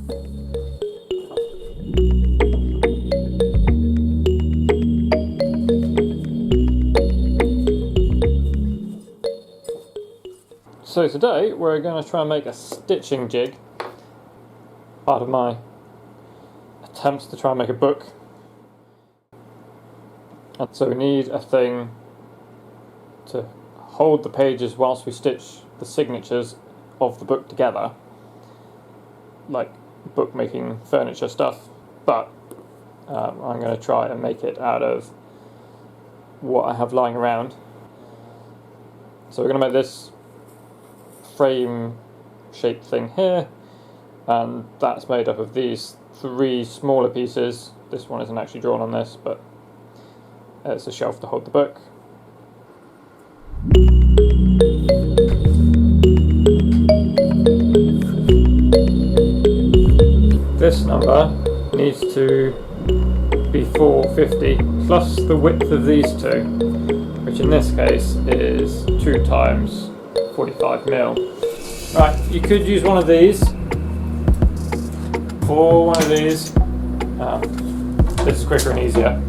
So today we're going to try and make a stitching jig, part of my attempts to try and make a book. And so we need a thing to hold the pages whilst we stitch the signatures of the book together, like bookmaking furniture stuff, but I'm going to try and make it out of what I have lying around. So we're going to make this frame shaped thing here, and that's made up of these 3 smaller pieces. This one isn't actually drawn on this, but it's a shelf to hold the book. This number needs to be 450 plus the width of these two, which in this case is 2 times 45mm. Right, you could use one of these or one of these. This is quicker and easier.